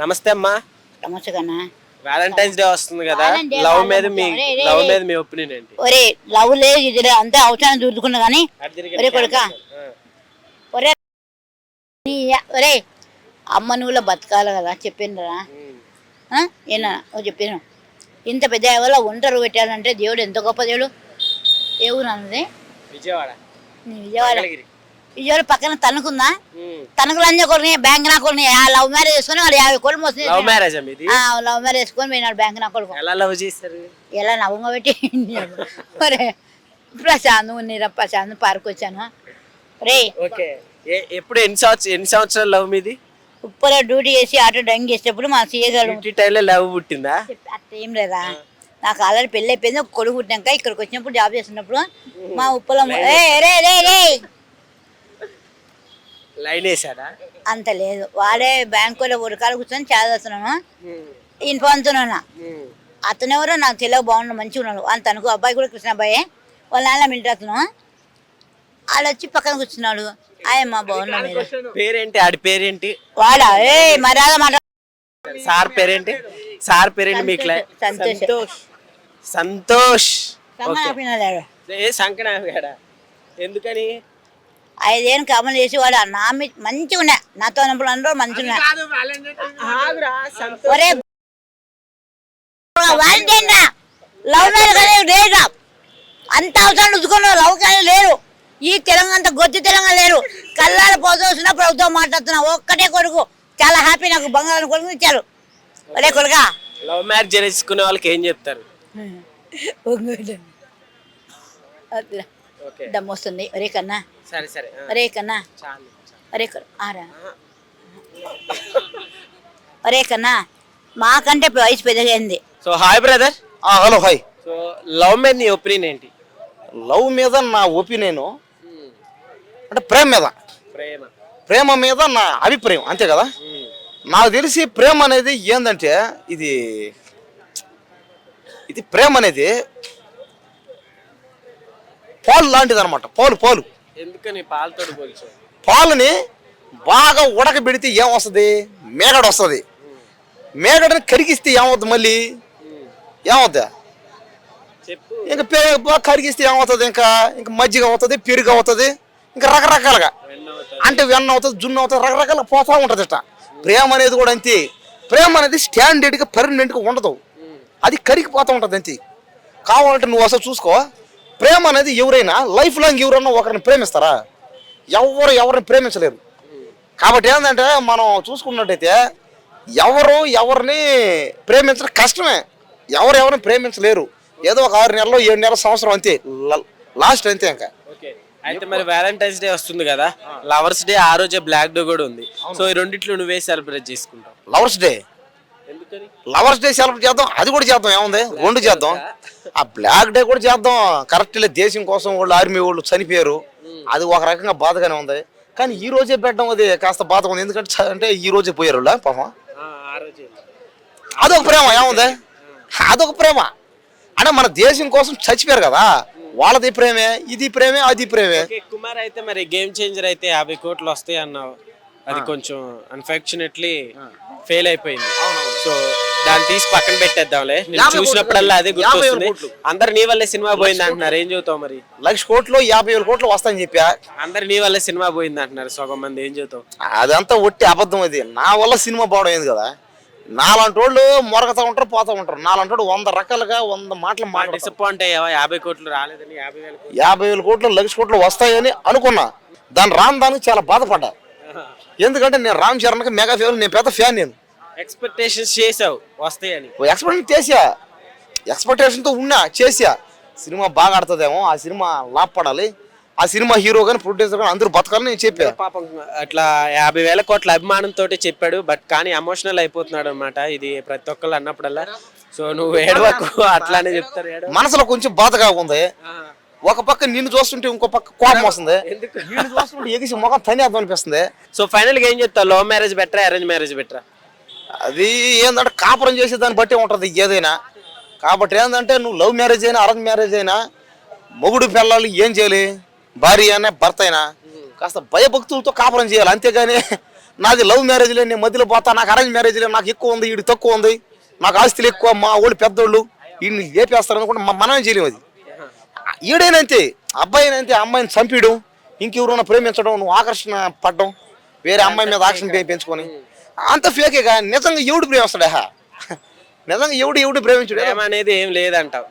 నమస్తే అమ్మా. నమస్తే కన్నా. వ్యాలంటైన్స్ డే వస్తుంది కదా, లవ్ మీద మీ ఒపీనియన్ ఏంటి? ఒరే లవ్ లేదు ఇది అంతే అవసరం చూసుకున్నా కానీ ఒరే కొడుక ఒరే ఒరే అమ్మ నువ్వులో బతకాలి కదా చెప్పిండ్రా ఏనా చెప్పాను. ఇంత పెద్ద ఎవరో ఒంటరి పెట్టాలంటే దేవుడు ఎంత గొప్ప దేవుడు. ఏ ఊరు అన్నది? విజయవాడ. విజయవాడ పక్కన తణుకుందా? తణుకులు అన్నీ కొన్ని బ్యాంక్ నా కొన్ని లవ్ మ్యారేజ్ చేసుకుని వాడు 50 కోట్లు మోసం. లవ్ మ్యారేజ్ చేసుకొని పోయినాడు బ్యాంక్ నా కొడుకు. ఎలా లవ్ చేస్తారు? ఎలా నవ్వంగా పెట్టి ఒరే ప్రశాంత్ పార్క్ వచ్చాను. రే ఎప్పుడు ఎన్ని సంవత్సరాలు లవ్ మీది? ఉప్పలో డ్యూటీ చేసి ఆటో డ్రైవింగ్ చేసేటప్పుడు మా సీఏ లవ్ పుట్టిందా? అట్లా ఏం లేదా, నాకు ఆల్రెడీ పెళ్ళి అయిపోయింది. ఒక కొడుకు పుట్టినాక ఇక్కడికి వచ్చినప్పుడు జాబ్ చేస్తున్నప్పుడు మా ఉప్పలో లైన్ వేసాడా? అంత లేదు, వాడే బ్యాంకులో ఉరకాలు కూర్చొని చదువుతున్నాను ఇన్ఫాన్తున్నాను. అతనెవరో నాకు తెలియక బాగున్నాడు, మంచిగా ఉన్నాడు. అంత అనుకో అబ్బాయి కూడా కృష్ణ అబ్బాయే, వాళ్ళ నాన్న మిలిటరీ అతను. వాళ్ళు వచ్చి పక్కన కూర్చున్నాడు. ఆయమ్మా బాగున్నా. పేరేంటి? ఆడి పేరేంటి? వాడా మర్యాద మాట. సార్ పేరేంటి? సార్ పేరేంటి మీకు? సంతోష్. సంతోష్ సంకనాడా? ఎందుకని? 5 ఏళ్ళు కమలు చేసి వాడు నా మంచిగా ఉన్నా, నాతో ఉన్నప్పుడు అందరూ మంచిగా లవ్ మ్యారేజ్ లేదు. అంత అవసరం చూసుకున్నావు. లవ్ కానీ లేరు ఈ తెలంగాణ, అంత గొద్దు తెలంగాణ లేరు. కళ్ళాల పోతున్నా ప్రభుత్వం మాట్లాడుతున్నా. ఒక్కటే కొడుకు, చాలా హ్యాపీ. నాకు బంగారం కొడుకు ఇచ్చారు. ఒరే కొడుకా, లవ్ మ్యారేజ్ చేసుకునే వాళ్ళకి ఏం చెప్తారు? దమ్ము వస్తుంది. ఒరే కన్నా, ఒరే కన్నా, ఒరే కన్నా మాకంటే వయసు పెద్దగైంది. So hi brother. Hello hi. So love మీద నీ ఒపీనియన్ ఏంటి? లవ్ మీద నా ఒపీనియన్ అంటే ప్రేమ మీద నా అభిప్రాయం, అంతే కదా. నాకు తెలిసి ప్రేమ అనేది ఏంటంటే ఇది ప్రేమ అనేది పాలు లాంటిది అనమాట. పాలు ఎందుకని పాలతో పోల్చావు? పాలని బాగా ఉడకబెడితే ఏమొస్తుంది? మేగడ వస్తుంది. మేగడని కరిగిస్తే ఏమవుతుంది? మళ్ళీ ఏమవుద్దా? ఇంకా బాగా కరిగిస్తే ఏమవుతుంది? ఇంకా మజ్జిగ అవుతుంది, పెరుగు అవుతుంది, ఇంకా రకరకాలుగా అంటే వెన్న అవుతుంది, జున్ను అవుతుంది, రకరకాలుగా పోతా ఉంటుంది. ఇట్లా ప్రేమ అనేది కూడా అంతే. ప్రేమ అనేది స్టాండర్డ్గా పర్మనెంట్గా ఉండదు, అది కరిగిపోతూ ఉంటుంది అంతే. కావాలంటే నువ్వు అసలు చూసుకో, ప్రేమ అనేది ఎవరైనా లైఫ్ లాంగ్ ఎవరన్నా ఒకరిని ప్రేమిస్తారా? ఎవరిని ప్రేమించలేరు. కాబట్టి ఏంటంటే మనం చూసుకున్నట్టయితే ఎవరిని ప్రేమించడం కష్టమే. ఎవరిని ప్రేమించలేరు. ఏదో ఒక 6 నెలలు 7 నెలల సంవత్సరం అంతే, లాస్ట్ అంతే. ఇంకా అయితే మరి వ్యాలంటైన్స్ డే వస్తుంది కదా, లవర్స్ డే ఆ రోజే బ్లాక్ డే కూడా ఉంది. సో ఈ రెండిట్లో నువ్వే సెలబ్రేట్ చేసుకుంటావు? లవర్స్ డే సెలబ్రేట్ చేద్దాం, అది కూడా చేద్దాం, ఏముంది, 2 చేద్దాం. ఆ బ్లాక్ డే కూడా చేద్దాం. కరెక్ట్ లే, దేశం కోసం వాళ్ళు ఆర్మీ వాళ్ళు చనిపోయారు, అది ఒక రకంగా బాధగానే ఉంది. కానీ ఈ రోజే పెట్టడం అది కాస్త బాధగా ఉంది. ఎందుకంటే అంటే ఈ రోజే పోయారు పాపం. అదొక ప్రేమ, ఏముంది, అదొక ప్రేమ. అంటే మన దేశం కోసం చచ్చిపోయారు కదా, వాళ్ళది ప్రేమే, ఇది ప్రేమే, అది ప్రేమే. కుమార్ అయితే మరి గేమ్ చేంజర్ అయితే 50 కోట్లు వస్తాయి అన్నావు, అది కొంచెం అన్ఫార్చునేట్లీ ఫెయిల్ అయిపోయింది. సో దాన్ని తీసి పక్కన పెట్టేద్దాంలే. నేను చూసినప్పుడల్లా అదే గుర్తొస్తుంది. అందరు నీ వల్లే సినిమా పోయింది అంటున్నారు, ఏం చెబుతావు మరి? 1,00,000 కోట్లు 50,000 కోట్లు వస్తాయని చెప్పా. అందరు నీ వల్లే సినిమా పోయింది అంటున్నారు సగం మంది, ఏం చెబుతావు? అదంతా ఒట్టి అబద్ధం. అది నా వల్ల సినిమా పోవడం ఏంది కదా. నాలాంటి వాళ్ళు మొరగతా ఉంటారు, పోతా ఉంటారు. నాలాంటి 100 రకాలుగా 100 మాటలు డిసప్పాయింట్ అయ్యావా? 50 కోట్లు రాలేదని? 50,000 కోట్లు 1,00,000 కోట్లు వస్తాయని అనుకున్నా. దానికి చాలా బాధపడ్డా. ఎందుకంటే నేను రామ్ చరణ్కి మెగా ఫేవర్, నేను పెద్ద ఫ్యాన్. నేను ఎక్స్పెక్టేషన్స్ చేసావు వస్తాయని, ఎక్స్పెక్టేషన్తో చేసా. సినిమా బాగా ఆడుతుందేమో, ఆ సినిమా లాభపడాలి, ఆ సినిమా హీరో కానీ ప్రొడ్యూసర్ కానీ అందరూ బతకాలని నేను చెప్పా. పాపం అట్లా 50,000 కోట్ల అభిమానంతో చెప్పాడు, బట్ కానీ ఎమోషనల్ అయిపోతున్నాడు అనమాట. ఇది ప్రతి ఒక్కళ్ళు అన్నప్పుడల్లా. సో నువ్వు ఏడవకు, అట్లానే చెప్తారు. మనసులో కొంచెం బాధగా ఉంది. ఒక పక్క నిన్ను చూస్తుంటే ఇంకో పక్క కోపం వస్తుంది, నిన్ను చూస్తుంటే ఎగిసి ముఖం తనేద్దాం అనిపిస్తుంది. సో ఫైనల్ గా ఏం చెప్తావు? లవ్ మ్యారేజ్ బెటరా, అరేంజ్ మ్యారేజ్ బెటరా? అది ఏంటంటే కాపురం చేసే దాన్ని బట్టి ఉంటుంది ఏదైనా. కాబట్టి ఏంటంటే నువ్వు లవ్ మ్యారేజ్ అయినా అరేంజ్ మ్యారేజ్ అయినా మొగుడు పిల్లలు ఏం చేయాలి? భార్య అయినా భర్త అయినా కాస్త భయభక్తులతో కాపురం చేయాలి, అంతేగాని నాది లవ్ మ్యారేజ్లే, నేను మధ్యలో పోతా, నాకు అరేంజ్ మ్యారేజ్లే, నాకు ఎక్కువ ఉంది, వీడు తక్కువ ఉంది, నాకు ఆస్తులు ఎక్కువ, మా వాళ్ళు పెద్దోళ్ళు వీడిని లేపేస్తారు అనుకుంటే మనమే చేయలేము. అది ఈడైనంతే, అబ్బాయినంతే, అమ్మాయిని చంపిడు, ఇంకెవరైనా ప్రేమించడం, నువ్వు ఆకర్షణ పడడం, వేరే అమ్మాయి మీద ఆకర్షణ పెంచుకొని అంత ఫేకేగా. నిజంగా ఎవడు ప్రేమిస్తాడా? నిజంగా ఎవడు ప్రేమించడు? ప్రేమ అనేది ఏం లేదంటావు.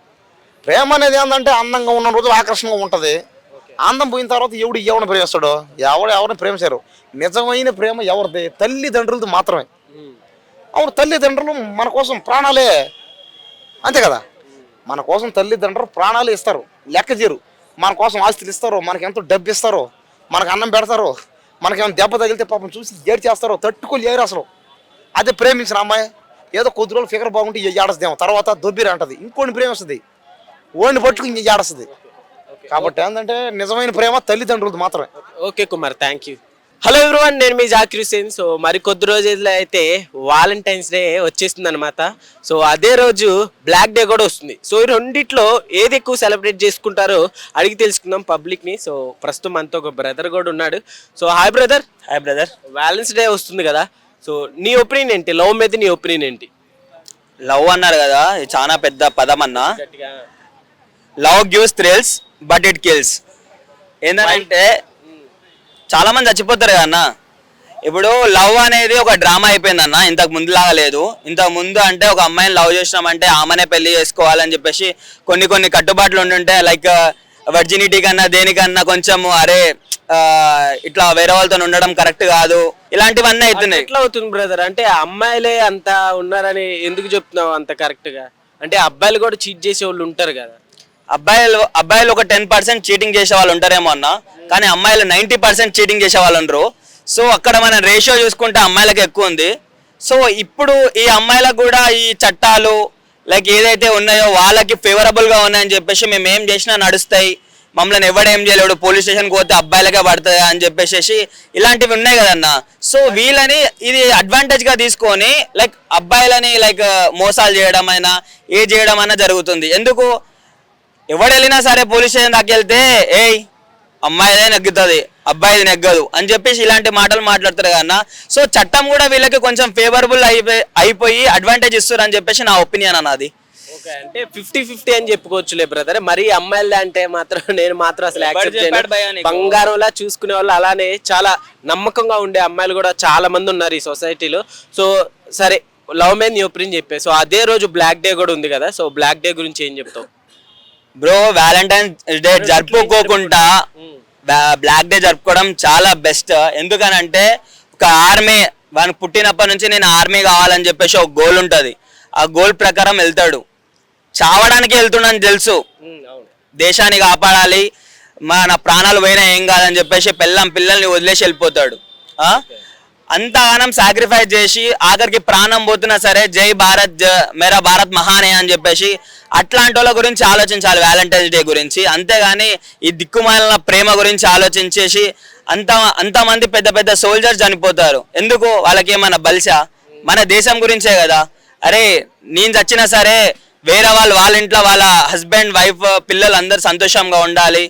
ప్రేమ అనేది ఏంటంటే అందంగా ఉన్న రోజు ఆకర్షణగా ఉంటుంది, అందం పోయిన తర్వాత ఎవరిని ప్రేమిస్తాడో? ఎవరిని ప్రేమించారు. నిజమైన ప్రేమ ఎవరిది? తల్లిదండ్రులది మాత్రమే. అవును, తల్లిదండ్రులు మన కోసం ప్రాణాలే, అంతే కదా. మన కోసం తల్లిదండ్రులు ప్రాణాలు ఇస్తారు, లెక్క చేయరు. మన కోసం ఆస్తులు ఇస్తారు, మనకి ఎంతో డబ్బు ఇస్తారు, మనకు అన్నం పెడతారు, మనకేమైనా దెబ్బ తగిలితే పాపం చూసి ఏడు చేస్తారు, తట్టుకోలేరు అసలు. అదే ప్రేమించిన అమ్మాయి ఏదో కొద్ది రోజులు ఫిగర్ బాగుంటే ఏడస్తాదేమో, తర్వాత దొబ్బిరా అంటది, ఇంకోటి ప్రేమిస్తుంది, ఓడిని పట్టుకుని ఏడస్తుంది. కాబట్టి ఏంటంటే నిజమైన ప్రేమ తల్లిదండ్రులది మాత్రమే. Okay Kumar, thank you. Hello everyone, నేను మీ జాకిర్ హుసేన్. సో మరి కొద్ది రోజుల్లో అయితే వాలంటైన్స్ డే వచ్చేస్తుంది అనమాట. సో అదే రోజు బ్లాక్ డే కూడా వస్తుంది. సో ఈ రెండిట్లో ఏది ఎక్కువ సెలబ్రేట్ చేసుకుంటారో అడిగి తెలుసుకుందాం పబ్లిక్ని. సో ప్రస్తుతం మనతో ఒక బ్రదర్ కూడా ఉన్నాడు. So hi brother. Hi brother. Valentine's day వస్తుంది కదా, సో నీ ఒపీనియన్ ఏంటి? లవ్ మీద నీ ఒపీనియన్ ఏంటి? లవ్ అన్నారు కదా, ఇది చాలా పెద్ద పదం అన్న. Love gives thrills but it kills. ఏంటంటే చాలా మంది చచ్చిపోతారు కదా అన్న. ఇప్పుడు లవ్ అనేది ఒక డ్రామా అయిపోయింది అన్న, ఇంతకు ముందులాగా లేదు. ఇంతకు ముందు అంటే ఒక అమ్మాయిని లవ్ చేసినామంటే ఆమెనే పెళ్లి చేసుకోవాలని చెప్పేసి కొన్ని కట్టుబాట్లు ఉంటుంటే, లైక్ వర్జినిటీ కన్నా దేనికన్నా కొంచెం అరే ఇట్లా వేరే వాళ్ళతో ఉండడం కరెక్ట్ కాదు, ఇలాంటివన్నీ అవుతున్నాయి. ఎట్లా అవుతుంది బ్రదర్? అంటే అమ్మాయిలే అంత ఉన్నారని ఎందుకు చెప్తున్నావు అంత కరెక్ట్ గా? అంటే అబ్బాయిలు కూడా చీట్ చేసే వాళ్ళు ఉంటారు కదా. అబ్బాయిలు ఒక 10% చీటింగ్ చేసే వాళ్ళు ఉంటారేమో అన్న, కానీ అమ్మాయిలు 90% చీటింగ్ చేసే వాళ్ళు ఉండరు. సో అక్కడ మనం రేషియో చూసుకుంటే అమ్మాయిలకు ఎక్కువ ఉంది. సో ఇప్పుడు ఈ అమ్మాయిలకు కూడా ఈ చట్టాలు లైక్ ఏదైతే ఉన్నాయో వాళ్ళకి ఫేవరబుల్గా ఉన్నాయని చెప్పేసి మేము ఏం చేసినా నడుస్తాయి, మమ్మల్ని ఎవడేం చేయలేడు, పోలీస్ స్టేషన్కి పోతే అబ్బాయిలకే పడుతుంది అని చెప్పేసి ఇలాంటివి ఉన్నాయి కదన్న. సో వీళ్ళని ఇది అడ్వాంటేజ్గా తీసుకొని లైక్ అబ్బాయిలని లైక్ మోసాలు చేయడం అయినా ఏ చేయడం అయినా జరుగుతుంది. ఎందుకు ఎవడు వెళ్ళినా సరే పోలీస్ స్టేషన్ దాకా వెళ్తే ఏయ్ అమ్మాయిదే నెగ్గుతుంది, అబ్బాయిది నెగ్గదు అని చెప్పేసి ఇలాంటి మాటలు మాట్లాడతారు కదన్నా. సో చట్టం కూడా వీళ్ళకి కొంచెం ఫేవరబుల్ అయిపోయి అడ్వాంటేజ్ ఇస్తారు అని చెప్పేసి నా ఒపీనియన్ అన్నది. ఓకే, అంటే 50-50 అని చెప్పుకోవచ్చులే బ్రదర్. మరి అమ్మాయిలే అంటే మాత్రం నేను మాత్రం అసలు యాక్సెప్ట్ చేయను. బంగారంలా చూసుకునే వాళ్ళు, అలానే చాలా నమ్మకంగా ఉండే అమ్మాయిలు కూడా చాలా మంది ఉన్నారు ఈ సొసైటీలో. సో సరే, లవ్ మీద నీ ఒపీనియన్ చెప్పే. సో అదే రోజు బ్లాక్ డే కూడా ఉంది కదా, సో బ్లాక్ డే గురించి ఏం చెప్తావు? బ్రో, వ్యాలంటైన్స్ డే జరుపుకోకుండా బ్లాక్ డే జరుపుకోవడం చాలా బెస్ట్. ఎందుకనంటే ఒక ఆర్మీ వానికి పుట్టినప్పటి నుంచి నేను ఆర్మీ కావాలని చెప్పేసి ఒక గోల్ ఉంటుంది, ఆ గోల్ ప్రకారం వెళ్తాడు. చావడానికి వెళ్తున్నాను తెలుసు, దేశాన్ని కాపాడాలి, మన ప్రాణాలు పోయినా ఏం కాదని చెప్పేసి పిల్లల్ని వదిలేసి వెళ్ళిపోతాడు. అంతగానం సాక్రిఫైస్ చేసి ఆఖరికి ప్రాణం పోతున్నా సరే జై భారత్ మేరా భారత్ మహానే అని చెప్పేసి అట్లాంటి వాళ్ళ గురించి ఆలోచించాలి వ్యాలంటైన్స్ డే గురించి. అంతేగాని ఈ దిక్కుమాలిన ప్రేమ గురించి ఆలోచించేసి అంతమంది పెద్ద పెద్ద సోల్జర్స్ చనిపోతారు. ఎందుకు? వాళ్ళకి ఏమన్నా బలిసా? మన దేశం గురించే కదా. అరే నేను చచ్చినా సరే వేరే వాళ్ళ ఇంట్లో వాళ్ళ హస్బెండ్ వైఫ్ పిల్లలు అందరు సంతోషంగా ఉండాలి,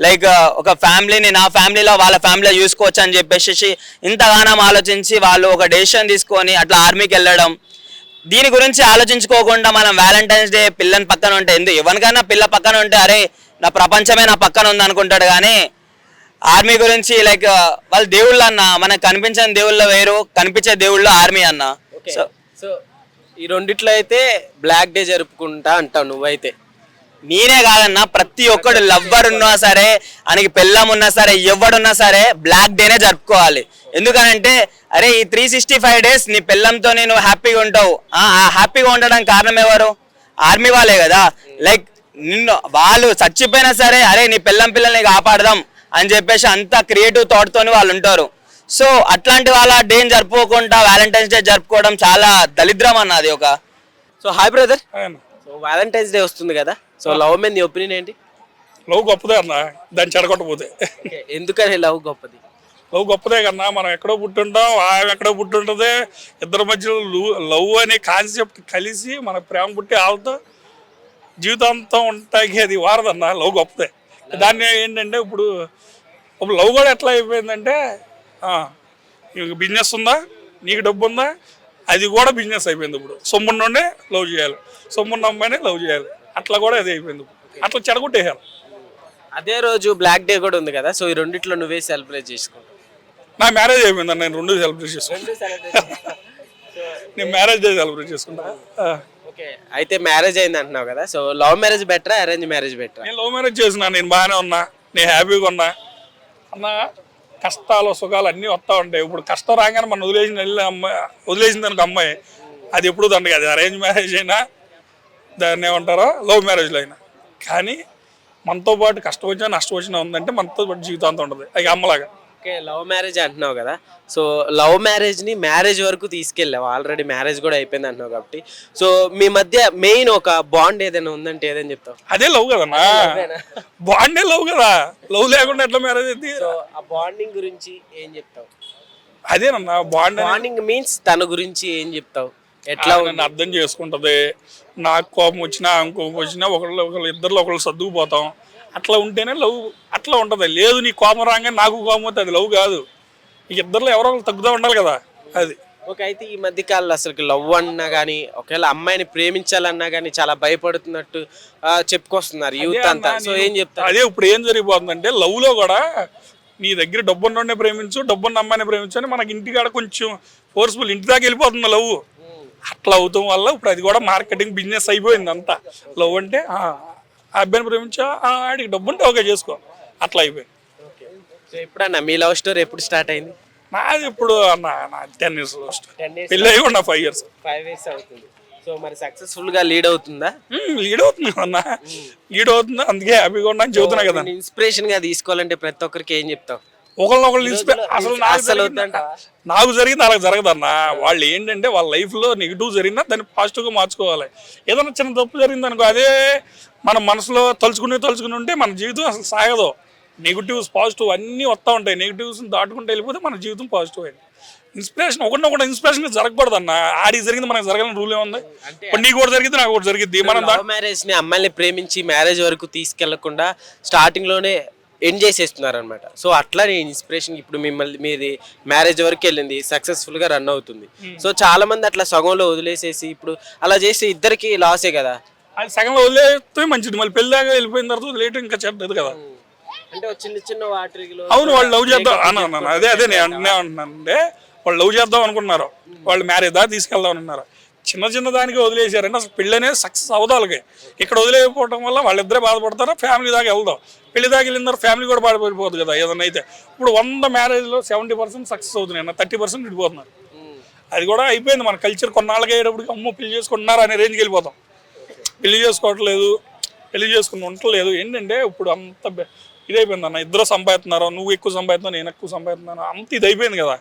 లైక్ ఒక ఫ్యామిలీని నా ఫ్యామిలీలో వాళ్ళ ఫ్యామిలీలో చూసుకోవచ్చు అని చెప్పేసి ఇంతగానం ఆలోచించి వాళ్ళు ఒక డెసిషన్ తీసుకొని అట్లా ఆర్మీకి వెళ్ళడం. దీని గురించి ఆలోచించుకోకుండా మనం వ్యాలంటైన్స్ డే పిల్లని పక్కన ఉంటే ఎవరికైనా పిల్ల పక్కన ఉంటే అరే నా ప్రపంచమే నా పక్కన ఉంది అనుకుంటాడు. కానీ ఆర్మీ గురించి లైక్ వాళ్ళ దేవుళ్ళు అన్న, మనకు కనిపించిన దేవుళ్ళు వేరు, కనిపించే దేవుళ్ళు ఆర్మీ అన్న. సో ఈ రెండిట్లో అయితే బ్లాక్ డే జరుపుకుంటా అంటావు నువ్వైతే? నేనే కాదన్నా, ప్రతి ఒక్కడు లవ్వర్ ఉన్నా సరే, ఆయనకి పెళ్ళం ఉన్నా సరే, ఎవడున్నా సరే బ్లాక్ డేనే జరుపుకోవాలి. ఎందుకనంటే అరే ఈ 365 days నీ పెళ్ళంతో నేను హ్యాపీగా ఉంటావు. ఆ హ్యాపీగా ఉండడానికి కారణం ఎవరు? ఆర్మీ వాళ్ళే కదా. లైక్ నిన్ను వాళ్ళు చచ్చిపోయినా సరే అరే నీ పిల్లల్ని కాపాడదాం అని చెప్పేసి అంత క్రియేటివ్ థాట్ తోని వాళ్ళు ఉంటారు. సో అట్లాంటి వాళ్ళ డేని జరుపుకోకుండా వ్యాలంటైన్స్ డే జరుపుకోవడం చాలా దరిద్రం అన్నది ఒక. So hi brother. So Valentine's day వస్తుంది కదా, సో లవ్ మీద నీ ఒపీనియన్ ఏంటి? లవ్ గొప్పదే అన్న, దాన్ని చెడగొట్టపోతే. ఎందుకని లవ్ గొప్పది? లవ్ గొప్పదే కన్నా, మనం ఎక్కడో పుట్టుంటాం, ఆమె ఎక్కడో పుట్టుంటుంది, ఇద్దరి మధ్యలో లవ్ అనే కాన్సెప్ట్ కలిసి మన ప్రేమ పుట్టి వాళ్ళతో జీవితాంతం ఉంటాయి, అది వారదన్న. లవ్ గొప్పదే. దాన్ని ఏంటంటే ఇప్పుడు లవ్ కూడా ఎట్లా అయిపోయిందంటే నీకు బిజినెస్ ఉందా, నీకు డబ్బు ఉందా, అది కూడా బిజినెస్ అయిపోయింది. ఇప్పుడు సొమ్మున్నోడే లవ్ చేయాలి, సొమ్మున్న అమ్మాయినే లవ్ చేయాలి, అట్లా కూడా అది అయిపోయింది. అట్లా చెడగొట్టేయాలి. అదే రోజు బ్లాక్ డే కూడా ఉంది కదా, సో ఈ రెండిట్లో నువ్వే సెలబ్రేట్ చేసుకుంటావు. నా మ్యారేజ్ అయిపోయింది, నేను 2 సెలబ్రేట్ చేసుకుంటాను. నేను మ్యారేజ్ డే సెలబ్రేట్ చేసుకుంటా. ఓకే, అయితే మ్యారేజ్ అయింది అంటున్నావు కదా, సో లవ్ మ్యారేజ్ బెటరా అరేంజ్ మ్యారేజ్ బెటరా? నేను లవ్ మ్యారేజ్ చేసిన, నేను బాగానే ఉన్నా, నేను హ్యాపీగా ఉన్నా అన్న. కష్టాలు సుఖాలు అన్నీ వస్తూ ఉంటాయి. ఇప్పుడు కష్టం రాగానే మనం వదిలేసింది అనుకో అమ్మాయి, అది ఎప్పుడు దండగా. అది అరేంజ్ మ్యారేజ్ అయినా, దాన్ని ఏమంటారో లవ్ మ్యారేజ్లో అయినా. కానీ మనతో పాటు కష్టం వచ్చినా నష్టం వచ్చినా ఉందంటే మనతో పాటు జీవితాంతం ఉంటుంది. అది అమ్మలాగా. ఓకే, లవ్ మ్యారేజ్ అంటున్నావు కదా, సో లవ్ మ్యారేజ్ని మ్యారేజ్ వరకు తీసుకెళ్ళావు, ఆల్రెడీ మ్యారేజ్ కూడా అయిపోయింది అంటున్నావు కాబట్టి, సో మీ మధ్య మెయిన్ ఒక బాండ్ ఏదైనా ఉందంటే ఏదని చెప్తావు? అదే లవ్ కదన్నా, బాండే లవ్ కదా. లవ్ లేకుండా ఎట్లా మ్యారేజ్ అయితే? సో ఆ బాండింగ్ గురించి ఏం చెప్తావు? అదేనన్నా బాండింగ్ మీన్స్ తన గురించి ఏం చెప్తావు? ఎట్లా నన్ను అర్థం చేసుకుంటది, నాకు కోపం వచ్చినా ఇంకోపం వచ్చినా ఒకళ్ళు ఇద్దరిలో ఒకళ్ళు సర్దుకుపోతాం. అట్లా ఉంటేనే లవ్ అట్లా ఉంటుంది. లేదు నీ కోపం రాగానే నాకు కోపం వస్తే అది లవ్ కాదు. ఈ ఇద్దరిలో ఎవరో ఒకరు తగ్గుతూ ఉండాలి కదా అది. ఓకే, అయితే ఈ మధ్య కాలంలో అసలు లవ్ అన్నా కానీ ఒకవేళ అమ్మాయిని ప్రేమించాలన్నా కానీ చాలా భయపడుతున్నట్టు చెప్పుకొస్తున్నారు యూత్ అంతా, సో ఏం చెప్తారు? అదే ఇప్పుడు ఏం జరిగిపోతుందంటే లవ్ లో కూడా నీ దగ్గర డబ్బున్నోడినే ప్రేమించు, డబ్బున్న అమ్మాయిని ప్రేమించు అని మనకి ఇంటికాడ కొంచెం ఫోర్స్ఫుల్ ఇంటి దాకా వెళ్ళిపోతుంది లవ్. అట్లా అవుతాం వల్ల ఇప్పుడు అది కూడా మార్కెటింగ్ బిజినెస్ అయిపోయింది అంతా. లవ్ అంటే ఆ అబ్బాయిని ప్రేమించా, ఆడికి డబ్బు ఉంటే ఓకే చేసుకో, అట్లా అయిపోయింది. సో ఎప్పుడన్నా మీ లవ్ స్టోరీ ఎప్పుడు స్టార్ట్ అయింది? నాది ఇప్పుడు నా 10 years లవ్ స్టోరీ. పెళ్ళి అయ్యి కూడా 5 years. 5 years అవుతుంది. సో మరి సక్సెస్ఫుల్ గా లీడ్ అవుతుందా? లీడ్ అవుతుంది అన్న, లీడ్ అవుతుంది. అందుకే హ్యాపీగా ఉన్నా చెబుతున్నా కదా. ఇన్స్పిరేషన్ గా తీసుకోవాలంటే ప్రతి ఒక్కరికి ఏం చెప్తావు? ఒకళ్ళొకళ్ళు అసలు నాకు జరిగింది అలాగ జరగదన్న. వాళ్ళు ఏంటంటే వాళ్ళ లైఫ్లో నెగిటివ్ జరిగినా దాన్ని పాజిటివ్గా మార్చుకోవాలి. ఏదైనా చిన్న తప్పు జరిగింది అనుకో, అదే మన మనసులో తలుచుకుని ఉంటే మన జీవితం అసలు సాగదు. నెగిటివ్స్ పాజిటివ్ అన్నీ వస్తూ ఉంటాయి. నెగిటివ్స్ దాటుకుంటూ వెళ్ళిపోతే మన జీవితం పాజిటివ్ అయింది. ఇన్స్పిరేషన్ ఒకటి ఇన్స్పిరేషన్ జరగకూడదు అన్న. ఆడికి జరిగింది మనకు జరగాలని రూల్ ఏముంది? ఇప్పుడు నీకు కూడా జరిగింది, నాకు కూడా జరిగింది. మనం మ్యారేజ్ ని అమ్మాయిని ప్రేమించి మ్యారేజ్ వరకు తీసుకెళ్లకుండా స్టార్టింగ్ లోనే ఎండ్ చేసేస్తున్నారు అనమాట. సో అట్లా నేను ఇన్స్పిరేషన్ ఇప్పుడు మిమ్మల్ని మీది మ్యారేజ్ వరకు వెళ్ళింది, సక్సెస్ఫుల్ గా రన్ అవుతుంది. సో చాలా మంది అట్లా సగంలో వదిలేసేసి ఇప్పుడు అలా చేస్తే ఇద్దరికి లాసే కదా. అది సగంలో వదిలేస్తే మంచిది, మళ్ళీ పెళ్లి దాకా వెళ్ళిపోయిన తర్వాత వదిలేయటం ఇంకా చెడ్డది కదా. అంటే చిన్న చిన్న వాటిలో అవును, వాళ్ళు లవ్ చేద్దాం అన్న. అదే నేను అంటున్నానంటే వాళ్ళు లవ్ చేద్దాం అనుకున్నారు, వాళ్ళు మ్యారేజ్ దాకా తీసుకెళ్దాం అనుకున్నారు. చిన్న దానికి వదిలేసారంటే అసలు పెళ్ళి అనేది సక్సెస్ అవదాలకి. ఇక్కడ వదిలేకపోవడం వల్ల వాళ్ళిద్దరే బాధపడతారు, ఫ్యామిలీ దాకా వెళ్దాం. పెళ్లి దాకా వెళ్ళిన తర్వాత ఫ్యామిలీ కూడా బాధపడిపోతుంది కదా ఏదన్నా అయితే. ఇప్పుడు 100 మ్యారేజ్లో 70% సక్సెస్ అవుతున్నాయి అన్న, 30% విడిపోతున్నారు. అది కూడా అయిపోయింది మన కల్చర్. కొన్నాళ్ళకి అయ్యేటప్పటికి అమ్మో పెళ్లి చేసుకుంటున్నారు అనే రేంజ్కి వెళ్ళిపోతాం. పెళ్లి చేసుకోవట్లేదు, పెళ్లి చేసుకుని ఉండట్లేదు. ఏంటంటే ఇప్పుడు అంత ఇదైపోయింది అన్న. ఇద్దరు సంపాదిస్తున్నారు, నువ్వు ఎక్కువ సంపాదిస్తున్నావు, నేను ఎక్కువ సంపాదిస్తున్నాను, అంత ఇది అయిపోయింది కదా.